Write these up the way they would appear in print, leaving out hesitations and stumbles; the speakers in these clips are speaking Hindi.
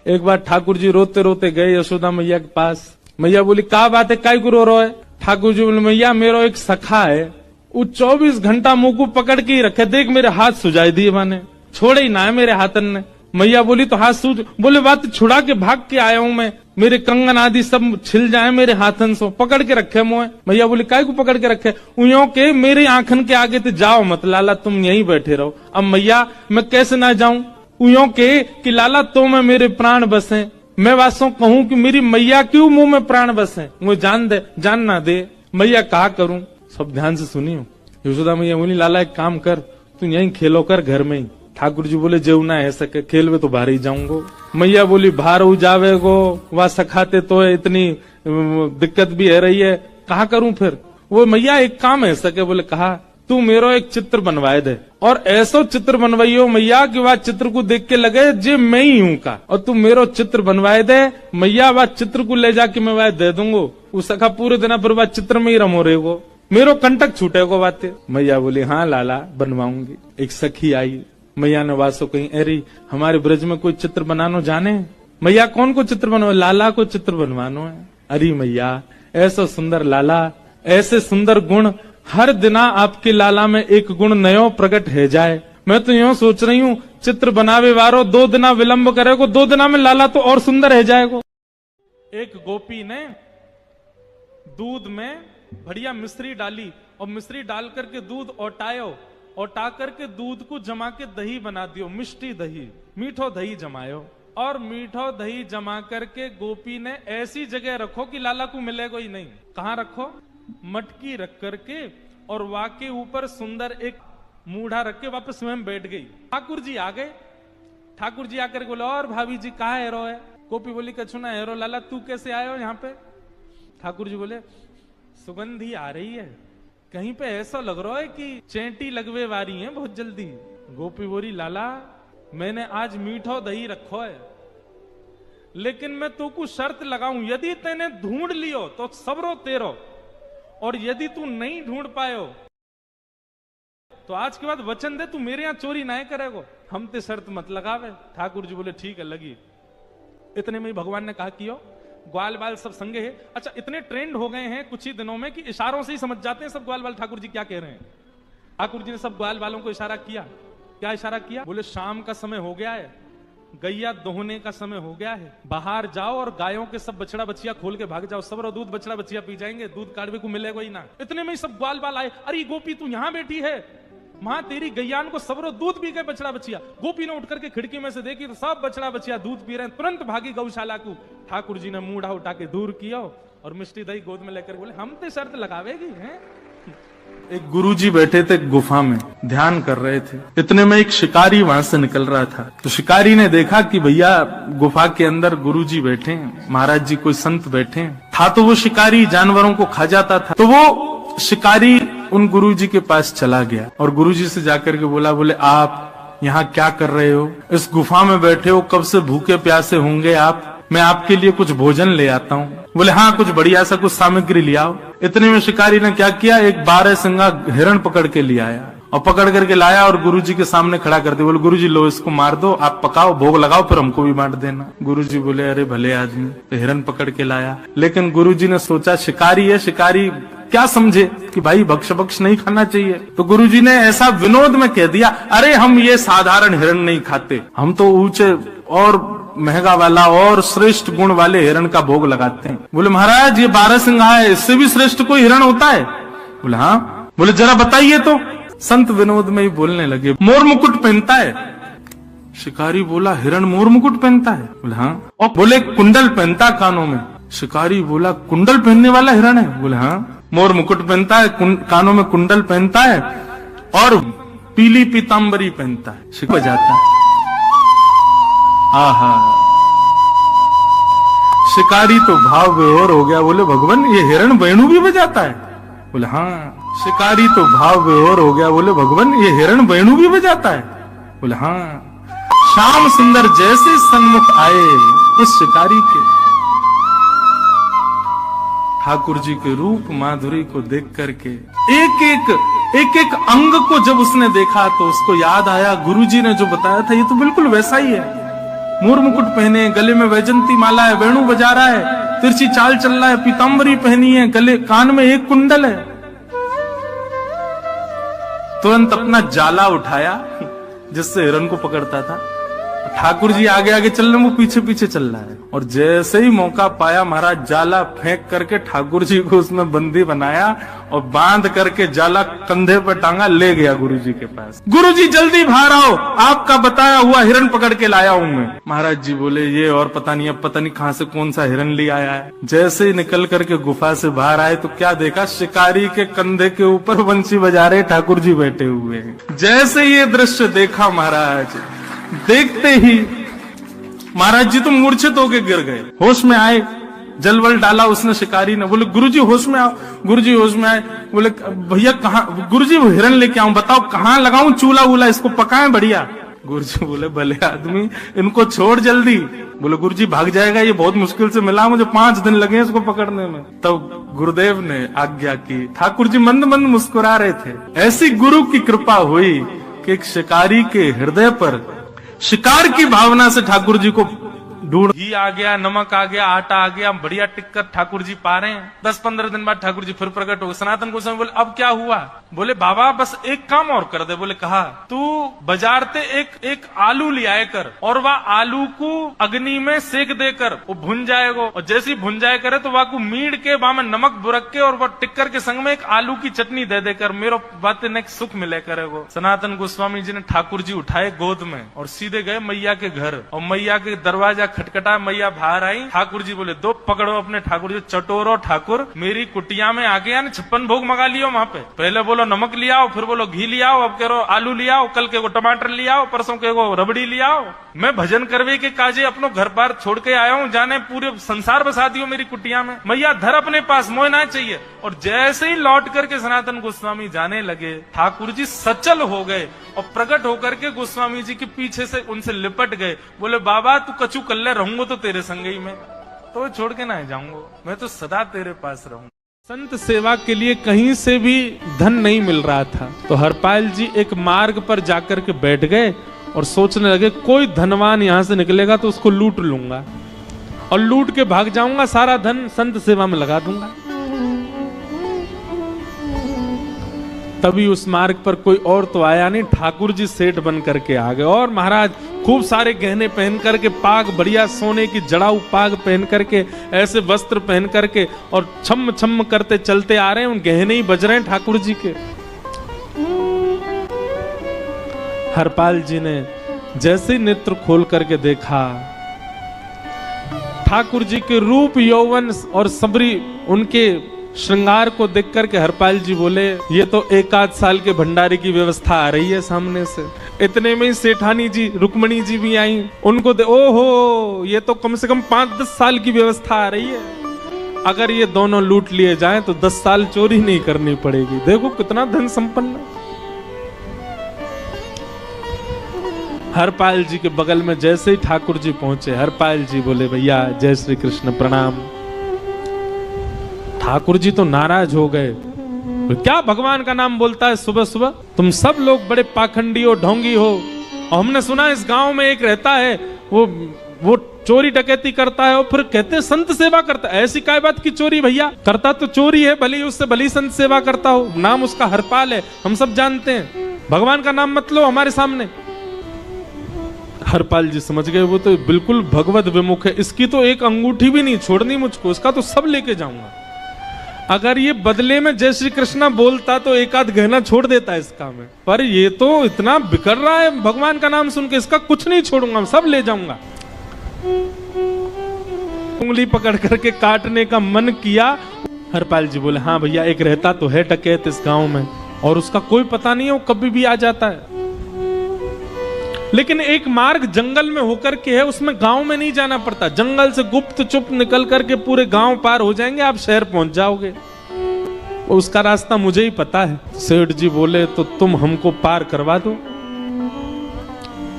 एक बार ठाकुर जी रोते रोते गए यशोदा मैया के पास। मैया बोली का बात है, काय को रो रहा है? ठाकुर जी बोले मैया मेरा एक सखा है, वो 24 घंटा मुंह को पकड़ के ही रखे, देख मेरे हाथ सुझाई दिए, माने छोड़े ही ना है मेरे हाथन ने। मैया बोली तो हाथ सूझ, बोले बात छुड़ा के भाग के आया हूं मैं, मेरे कंगन आदि सब छिल जाए मेरे हाथन से, पकड़ के रखे मोए। मैया बोली काय को पकड़ के रखे? उयों के मेरे आंखन के आगे तो जाओ मत लाला, तुम यहीं बैठे रहो। अब मैया मैं कैसे ना जाऊं? उयों के कि लाला तो मैं मेरे प्राण बसे, मैं वासों कहूं कि मेरी मैया क्यों मुंह में प्राण बसे, मुझे जान दे, जान ना दे। मैया कहा करूं? सब ध्यान से सुनियो। यशोदा मैया बोली लाला एक काम कर, तू यहीं खेलो कर घर में ही। ठाकुर जी बोले जेऊ ना है सके, खेल में तो बाहर ही जाऊंगो। मैया बोली बाहर हो जावे गो, वह सखाते तो है, इतनी दिक्कत भी है रही है, कहा करूं फिर? वो मैया एक काम है सके, बोले कहा तू मेरो एक चित्र बनवाए दे, और ऐसो चित्र बनवाइयो मैया कि वह चित्र को देख के लगे जे मैं ही हूं का, और तू मेरो चित्र बनवाए दे मैया, वह चित्र को ले जाके मैं वह दे दूंगो, उस सखा पूरे दिन पर वह चित्र में ही रमो रहेगो, मेरो कंटक छूटेगो बातें। मैया बोली हाँ लाला बनवाऊंगी। एक सखी आई, मैया ने वासो कहीं अरे हमारे ब्रज में कोई चित्र बनानो जाने? मैया कौन को चित्र बनवा? लाला को चित्र बनवानो है। अरे मैया ऐसा सुंदर लाला, ऐसे सुंदर गुण, हर दिना आपके लाला में एक गुण नयो प्रकट है जाए। मैं तो यूं सोच रही हूँ चित्र बनावे वारो 2 दिना विलंब करेगो, 2 दिना में लाला तो और सुंदर है जाएगो। एक गोपी ने दूध में बढ़िया मिश्री डाली, और मिश्री डाल करके दूध ओटायो, ओटा करके दूध को जमा के दही बना दियो, मिष्टी दही, मीठो दही जमायो, और मीठो दही जमा करके गोपी ने ऐसी जगह रखो कि लाला को मिलेगा ही नहीं। कहाँ रखो? मटकी रख करके, और वाके ऊपर सुंदर एक मूढ़ा रख के वापस स्वयं बैठ गई। ठाकुर जी आ गए। ठाकुर जी आकर बोले और भाभी जी कहाँ हेरो है? गोपी बोली कछु ना हेरो, लाला तू कैसे आए हो यहाँ पे? ठाकुर जी बोले सुगंधी आ रही है, कहीं पे ऐसा लग रहा है कि चेंटी लगवे वारी है बहुत जल्दी। गोपी बोली लाला मैंने आज मीठो दही रखो है, लेकिन मैं तू को शर्त लगाऊं, यदि तेने ढूंढ लियो तो सबरो तेरो, और यदि तू नहीं ढूंढ पायो तो आज के बाद वचन दे तू मेरे यहां चोरी ना करेगो, हम ते शर्त मत लगावे। ठाकुर जी बोले ठीक है लगी। इतने में ही भगवान ने कहा कियो ग्वाल बाल सब संगे है। अच्छा इतने ट्रेंड हो गए हैं कुछ ही दिनों में कि इशारों से ही समझ जाते हैं सब ग्वाल बाल ठाकुर जी क्या कह रहे हैं। ठाकुर जी ने सब ग्वाल बालों को इशारा किया। क्या इशारा किया? बोले शाम का समय हो गया है, गैया दोहने का समय हो गया है, बाहर जाओ और गायों के सब बछड़ा बछिया खोल के भाग जाओ, सब दूध बछड़ा बछिया पी जाएंगे, दूध काढ़वे को मिलेगा ही ना। इतने में ही सब ग्वाल बाल आए, अरे गोपी तू यहाँ बैठी है, मां तेरी गैयान को सबरो दूध पी गए बछड़ा बछिया। गोपी ने उठ करके खिड़की में से देखी तो सब बछड़ा बछिया दूध पी रहे हैं, तुरंत भागी गौशाला को। ठाकुर जी ने मूढ़ा उठा के दूर किया और मिष्टी दही गोद में लेकर बोले हम तो शर्त लगावेगी हैं। एक गुरुजी बैठे थे गुफा में, ध्यान कर रहे थे। इतने में एक शिकारी वहां से निकल रहा था, तो शिकारी ने देखा कि भैया गुफा के अंदर गुरुजी बैठे हैं, महाराज जी कोई संत बैठे हैं। था तो वो शिकारी जानवरों को खा जाता था, तो वो शिकारी उन गुरुजी के पास चला गया और गुरुजी से जाकर के बोला, बोले आप यहाँ क्या कर रहे हो? इस गुफा में बैठे हो, कब से भूखे प्यासे होंगे आप, मैं आपके लिए कुछ भोजन ले आता हूँ। बोले हाँ कुछ बढ़िया सा कुछ सामग्री ले आओ। इतने में शिकारी ने क्या किया, एक 12 सिंगा हिरण पकड़ के ले आया और पकड़ करके लाया और गुरुजी के सामने खड़ा कर दिया। बोले गुरुजी लो इसको मार दो, आप पकाओ भोग लगाओ फिर हमको भी बांट देना। गुरुजी बोले अरे भले आदमी, तो हिरण पकड़ के लाया। लेकिन गुरुजी ने सोचा शिकारी है, शिकारी क्या समझे कि भाई भक्ष भक्ष नहीं खाना चाहिए, तो गुरुजी ने ऐसा विनोद में कह दिया, अरे हम ये साधारण हिरण नहीं खाते, हम तो ऊंचे और महंगा वाला और श्रेष्ठ गुण वाले हिरण का भोग लगाते हैं। बोले महाराज ये 12 सिंगा है, इससे भी श्रेष्ठ कोई हिरण होता है? बोले हाँ। बोले जरा बताइए तो। संत विनोद में ही बोलने लगे, मोर मुकुट पहनता है। शिकारी बोला हिरण मोर मुकुट पहनता है? बोले हाँ। और बोले कुंडल पहनता कानों में। शिकारी बोला कुंडल पहनने वाला हिरण है? बोले हाँ। मोर मुकुट पहनता है, कानों में कुंडल पहनता है और पीली पीताम्बरी पहनता है, शिक जाता है। आहा, शिकारी तो भाव विभोर हो गया। बोले भगवान ये हिरण वेणु भी बजाता है? बोले हाँ। शिकारी तो भाव विभोर हो गया। बोले भगवान ये हिरण वेणु भी बजाता है? बोले हाँ। श्याम सुंदर जैसे सन्मुख आए उस शिकारी के, ठाकुर जी के रूप माधुरी को देख करके एक एक अंग को जब उसने देखा तो उसको याद आया गुरुजी ने जो बताया था, ये तो बिल्कुल वैसा ही है। मोर मुकुट पहने, गले में वैजंती माला है, वेणु बजा रहा है, तिरछी चाल चल रहा है, पीतांबरी पहनी है, गले कान में एक कुंडल है। तुरंत अपना जाला उठाया जिससे हिरण को पकड़ता था। ठाकुर जी आगे आगे चल रहे, वो पीछे पीछे चल रहा है। और जैसे ही मौका पाया महाराज जाला फेंक करके ठाकुर जी को उसमें बंदी बनाया और बांध करके जाला कंधे पर टांगा, ले गया गुरु जी के पास। गुरु जी जल्दी बाहर आओ, आपका बताया हुआ हिरण पकड़ के लाया हूं मैं। महाराज जी बोले ये और पता नहीं, अब पता नहीं कहां से कौन सा हिरण ले आया है। जैसे ही निकल करके गुफा से बाहर आए तो क्या देखा, शिकारी के कंधे के ऊपर बंसी बजा रहे ठाकुर जी बैठे हुए हैं। जैसे ये दृश्य देखा महाराज, देखते ही महाराज जी तो मूर्छित होके गिर गए। होश में आए, जलवल डाला उसने शिकारी ने। बोले गुरुजी होश में आओ। गुरुजी होश में आए, बोले भैया कहाँ, गुरुजी वो हिरण लेके आऊं, बताओ कहाँ लगाऊं चूल्हा वूल्हा, इसको पकाएं बढ़िया। गुरुजी बोले भले आदमी, इनको छोड़ जल्दी। बोले गुरुजी भाग जाएगा, ये बहुत मुश्किल से मिला, मुझे 5 दिन लगे इसको पकड़ने में। तब गुरुदेव ने आज्ञा की। ठाकुर जी मंद मंद मुस्कुरा रहे थे। ऐसी गुरु की कृपा हुई कि एक शिकारी के हृदय पर शिकार की भावना से ठाकुर जी को ढूंढ, घी आ गया, नमक आ गया, आटा आ गया, बढ़िया टिक्कर ठाकुर जी पा रहे हैं। 10-15 दिन बाद ठाकुर जी फिर प्रकट हो गए। सनातन गोस्वामी बोले अब क्या हुआ? बोले बाबा बस एक काम और कर दे। बोले कहा, तू बाजार ते एक आलू ले आए कर और वह आलू को अग्नि में सेक देकर वो भुन जाएगा, और जैसे ही भुन जाए करे तो वह को मीड़ के वहां में नमक बुरक के और वह टिक्कर के संग में एक आलू की चटनी दे देकर मेरो बातें ने सुख मिले करेगो। सनातन गोस्वामी जी ने ठाकुर जी उठाए गोद में और सीधे गए मैया के घर, और मैया के दरवाजा खटखटा, मैया बाहर आई। ठाकुर जी बोले दो पकड़ो अपने ठाकुर जी, चटोरो ठाकुर, मेरी कुटिया में आके यानी 56 भोग मंगा लियो वहां पे। पहले बोलो नमक लियाओ, फिर बोलो घी लियाओ, अब कह रहे आलू लियाओ, कल के को टमाटर लियाओ, परसों के को रबड़ी लियाओ। मैं भजन करवे के काजे अपनो घर बार छोड़ के आया हूँ, जाने पूरे संसार बसा दियो मेरी कुटिया में। मैया धर अपने पास, मोह ना चाहिए। और जैसे ही लौट करके सनातन गोस्वामी जाने लगे, ठाकुर जी सचल हो गए और प्रकट होकर के गोस्वामी जी के पीछे से उनसे लिपट गए। बोले बाबा तू कछु कल्ले रहूंगा तो तेरे संग ही मैं तो छोड़ के ना जाऊंगा, मैं तो सदा तेरे पास रहूंगा। संत सेवा के लिए कहीं से भी धन नहीं मिल रहा था, तो हरपाल जी एक मार्ग पर जाकर के बैठ गए और सोचने लगे कोई धनवान यहां से निकलेगा तो उसको लूट लूंगा और लूट के भाग जाऊंगा, सारा धन संत सेवा में लगा दूंगा। तभी उस मार्ग पर कोई और तो आया नहीं, ठाकुर जी सेठ बन करके आ गए। और महाराज खूब सारे गहने पहन करके, पाग बढ़िया सोने की जड़ाऊ पाग पहन करके, ऐसे वस्त्र पहन करके और छम छम करते चलते आ रहे हैं। उन गहने ही बज रहे हैं ठाकुर जी के। हरपाल जी ने जैसे ही नेत्र खोल करके देखा, ठाकुर जी के रूप यौवन और सबरी उनके श्रृंगार को देख करके हरपाल जी बोले ये तो 1 साल के भंडारे की व्यवस्था आ रही है सामने से। इतने में ही सेठानी जी रुक्मणी जी भी आई, उनको ओहो ये तो कम से कम 5-10 साल की व्यवस्था आ रही है। अगर ये दोनों लूट लिए जाएं तो 10 साल चोरी नहीं करनी पड़ेगी। देखो कितना धन संपन्न। हरपाल जी के बगल में जैसे ही ठाकुर जी पहुंचे, हरपाल जी बोले भैया जय श्री कृष्ण प्रणाम। ठाकुर जी तो नाराज हो गए, क्या भगवान का नाम बोलता है सुबह सुबह, तुम सब लोग बड़े पाखंडी हो, ढोंगी हो। और हमने सुना इस गांव में एक रहता है वो चोरी डकैती करता है और फिर कहते संत सेवा करता है। ऐसी काय बात की चोरी भैया, करता तो चोरी है, भले उससे भली संत सेवा करता हो। नाम उसका हरपाल है, हम सब जानते हैं। भगवान का नाम मत लो हमारे सामने। हरपाल जी समझ गए वो तो बिल्कुल भगवत विमुख है, इसकी तो एक अंगूठी भी नहीं छोड़नी मुझको, इसका तो सब लेके जाऊंगा। अगर ये बदले में जय श्री कृष्णा बोलता तो 1 गहना छोड़ देता है इसका में, पर ये तो इतना बिखर रहा है भगवान का नाम सुन के, इसका कुछ नहीं छोड़ूंगा, सब ले जाऊंगा। उंगली पकड़ करके काटने का मन किया। हरपाल जी बोले हाँ भैया एक रहता तो है डकैत इस गांव में, और उसका कोई पता नहीं है, वो कभी भी आ जाता है। लेकिन एक मार्ग जंगल में होकर के है, उसमें गांव में नहीं जाना पड़ता, जंगल से गुप्त चुप निकल करके पूरे गांव पार हो जाएंगे, आप शहर पहुंच जाओगे। उसका रास्ता मुझे ही पता है। सेठ जी बोले तो तुम हमको पार करवा दो।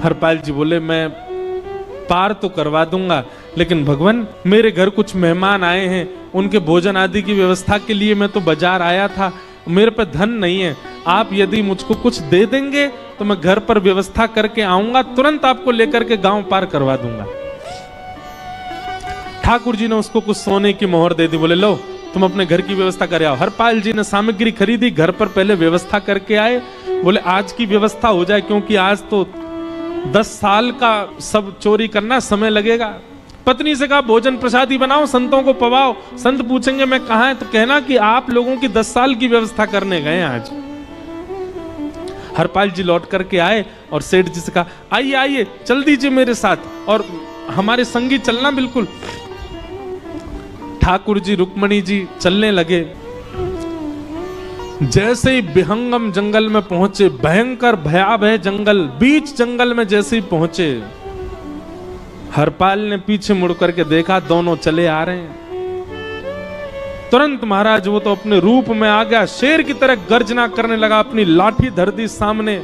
हरपाल जी बोले मैं पार तो करवा दूंगा, लेकिन भगवान मेरे घर कुछ मेहमान आए हैं, उनके भोजन आदि की व्यवस्था के लिए मैं तो बाजार आया था, मेरे पे धन नहीं है, आप यदि मुझको कुछ दे देंगे तो मैं घर पर व्यवस्था करके आऊंगा, तुरंत आपको लेकर के गांव पार करवा दूंगा। ठाकुर जी ने उसको कुछ सोने की मोहर दे दी, बोले लो तुम अपने घर की व्यवस्था कर आओ। हरपाल जी ने सामग्री खरीदी, घर पर पहले व्यवस्था करके आए। बोले आज की व्यवस्था हो जाए, क्योंकि आज तो 10 साल का सब चोरी करना, समय लगेगा। पत्नी से कहा भोजन प्रसादी बनाओ, संतों को पवाओ। संत पूछेंगे मैं कहां है, तो कहना कि आप लोगों की 10 साल की व्यवस्था करने गए आज। हरपाल जी लौट करके आए और सेठ जी से कहा आइए आइए चल दीजिए मेरे साथ और हमारे संगी चलना बिल्कुल। ठाकुर जी रुक्मणी जी चलने लगे। जैसे ही विहंगम जंगल में पहुंचे, भयंकर भयावह जंगल, बीच जंगल में जैसे ही पहुंचे, हरपाल ने पीछे मुड़ करके देखा, दोनों चले आ रहे हैं। तुरंत महाराज वो तो अपने रूप में आ गया, शेर की तरह गर्जना करने लगा, अपनी लाठी धर दी सामने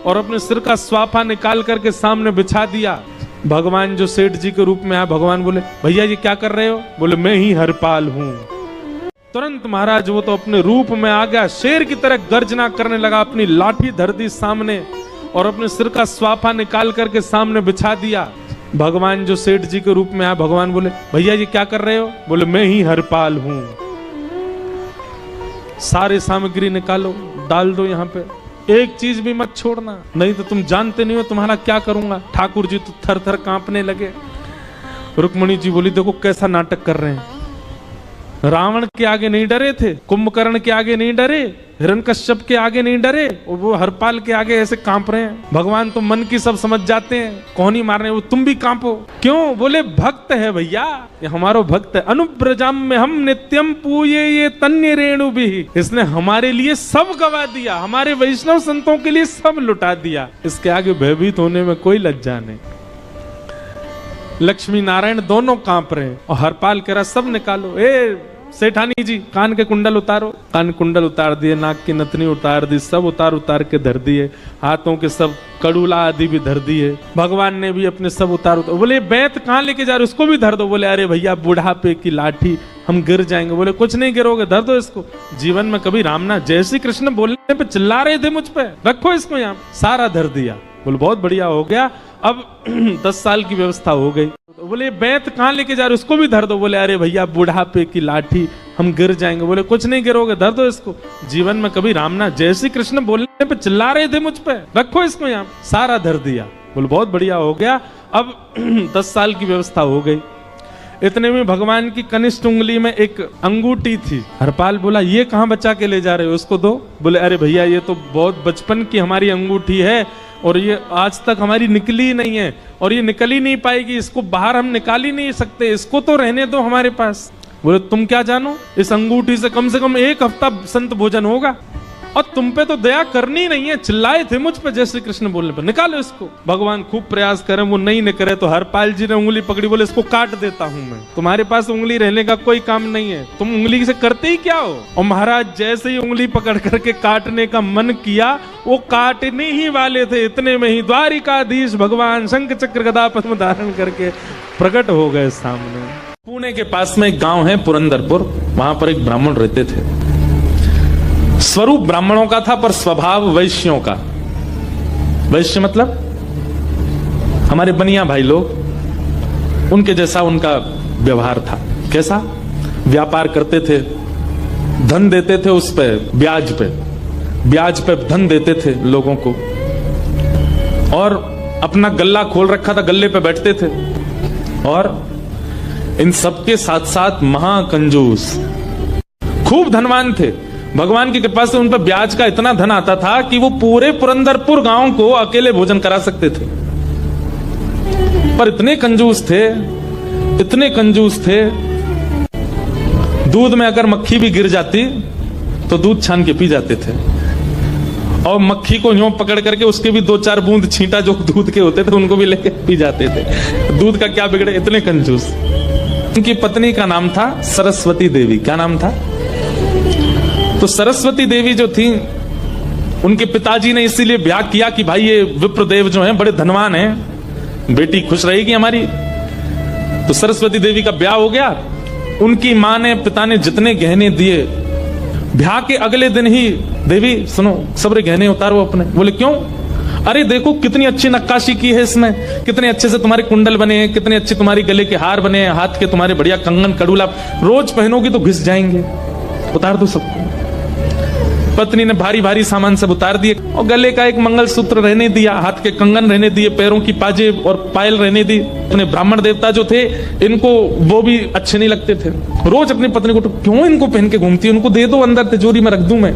और अपने सिर का स्वाफा निकाल करके सामने बिछा दिया। भगवान जो सेठ जी के रूप में आया, भगवान बोले भैया ये क्या कर रहे हो? बोले मैं ही हरपाल हूं। तुरंत महाराज वो तो अपने रूप में आ गया, शेर की तरह गर्जना करने लगा, अपनी लाठी धर दी सामने और अपने सिर का स्वाफा निकाल करके सामने बिछा दिया। भगवान जो सेठ जी के रूप में आया, भगवान बोले भैया ये क्या कर रहे हो? बोले मैं ही हरपाल हूं। सारे सामग्री निकालो, डाल दो यहाँ पे, एक चीज भी मत छोड़ना, नहीं तो तुम जानते नहीं हो तुम्हारा क्या करूंगा। ठाकुर जी तो थर थर कांपने लगे। रुक्मणी जी बोली देखो कैसा नाटक कर रहे हैं, रावण के आगे नहीं डरे थे, कुंभकर्ण के आगे नहीं डरे, हिरण्यकश्यप के आगे नहीं डरे, और वो हरपाल के आगे ऐसे कांप रहे हैं। भगवान तो मन की सब समझ जाते हैं, कौन ही मारने, वो तुम भी कांपो क्यों? बोले भक्त है भैया, ये हमारो भक्त है। अनुब्रजाम में हम नित्यम पूये ये तन्य रेणु भी, इसने हमारे लिए सब गवा दिया, हमारे वैष्णव संतों के लिए सब लुटा दिया, इसके आगे भयभीत होने में कोई लज्जा नहीं। लक्ष्मी नारायण दोनों कांप रहे हैं और हरपाल कह रहा सब निकालो। ए सेठानी जी कान के कुंडल उतारो। कान कुंडल उतार दिए, नाक की नथनी उतार दी, सब उतार के धर दिए, हाथों के सब कड़ूला आदि भी धर दिए। भगवान ने भी अपने सब उतार। बोले बैत कहाँ लेके जा रहे, उसको भी धर दो। बोले अरे भैया बुढ़ापे की लाठी, हम गिर जाएंगे। बोले कुछ नहीं गिरोगे, धर दो इसको। जीवन में कभी राम ना जय श्री कृष्ण बोलने पे चिल्ला रहे थे मुझ पे, रखो इसको यहाँ। सारा धर दिया। बोले बहुत बढ़िया हो गया, अब 10 साल की व्यवस्था हो गई। बोले बैत कहाँ लेके जा रहे, उसको भी धर दो। बोले अरे भैया बुढ़ापे की लाठी, हम गिर जाएंगे। बोले कुछ नहीं गिरोगे, धर दो इसको। जीवन में कभी राम ना जय श्री कृष्ण बोलने पे चिल्ला रहे थे मुझ पे, रखो इसको यहाँ। सारा धर दिया। बोले बहुत बढ़िया हो गया, अब 10 साल की व्यवस्था हो गई। इतने में भगवान की कनिष्ठ उंगली में एक अंगूठी थी। हरपाल बोला ये कहाँ बचा के ले जा रहे हो, उसको दो। बोले अरे भैया ये तो बहुत बचपन की हमारी अंगूठी है और ये आज तक हमारी निकली ही नहीं है और ये निकल ही नहीं पाएगी, इसको बाहर हम निकाल ही नहीं सकते, इसको तो रहने दो हमारे पास। बोले तुम क्या जानो, इस अंगूठी से कम 1 हफ्ता संत भोजन होगा और तुम पे तो दया करनी नहीं है, चिल्लाए थे मुझ पे जय श्री कृष्ण बोलने पर, निकालो इसको। भगवान खूब प्रयास करें, वो नहीं निकले तो हरपाल जी ने उंगली पकड़ी। बोले इसको काट देता हूं मैं, तुम्हारे पास उंगली रहने का कोई काम नहीं है, तुम उंगली से करते ही क्या हो। और महाराज जैसे ही उंगली पकड़ करके काटने का मन किया, वो काटने ही वाले थे, इतने में ही द्वारिकाधीश भगवान शंख चक्र गदा पद्म धारण करके प्रकट हो गए सामने। पुणे के पास में एक गांव है पुरंदरपुर, वहां पर एक ब्राह्मण रहते थे। स्वरूप ब्राह्मणों का था पर स्वभाव वैश्यों का। वैश्य मतलब हमारे बनिया भाई लोग, उनके जैसा उनका व्यवहार था। कैसा? व्यापार करते थे, धन देते थे, उस पे ब्याज पे धन देते थे लोगों को, और अपना गल्ला खोल रखा था, गल्ले पे बैठते थे। और इन सबके साथ साथ महाकंजूस, खूब धनवान थे। भगवान की कृपा से उन पर ब्याज का इतना धन आता था कि वो पूरे पुरंदरपुर गांव को अकेले भोजन करा सकते थे। पर इतने कंजूस थे, दूध में अगर मक्खी भी गिर जाती तो दूध छान के पी जाते थे, और मक्खी को यूं पकड़ करके उसके भी 2-4 बूंद छींटा जो दूध के होते थे उनको भी लेके पी जाते थे। दूध का क्या बिगड़े, इतने कंजूस। उनकी पत्नी का नाम था सरस्वती देवी। क्या नाम था? तो सरस्वती देवी जो थी, उनके पिताजी ने इसीलिए ब्याह किया कि भाई ये विप्रदेव जो हैं बड़े धनवान हैं, बेटी खुश रहेगी हमारी। तो सरस्वती देवी का ब्याह हो गया। उनकी माँ ने, पिता ने जितने गहने दिए ब्याह के अगले दिन ही देवी सुनो सबरे गहने उतारो अपने। बोले क्यों? अरे देखो कितनी अच्छी नक्काशी की है इसमें, कितने अच्छे से तुम्हारे कुंडल बने हैं, कितने अच्छे तुम्हारे गले के हार बने हैं, हाथ के तुम्हारे बढ़िया कंगन कड़ूला, रोज पहनोगी तो घिस जाएंगे, उतार दो सबको। पत्नी ने भारी भारी सामान सब उतार दिए और गले का एक मंगलसूत्र रहने दिया, हाथ के कंगन रहने दिए, पैरों की पाजेब और पायल रहने दी। अपने ब्राह्मण देवता जो थे इनको वो भी अच्छे नहीं लगते थे। रोज अपनी पत्नी को क्यों इनको पहन के घूमती है, उनको दे दो अंदर तिजोरी में रख दूं मैं।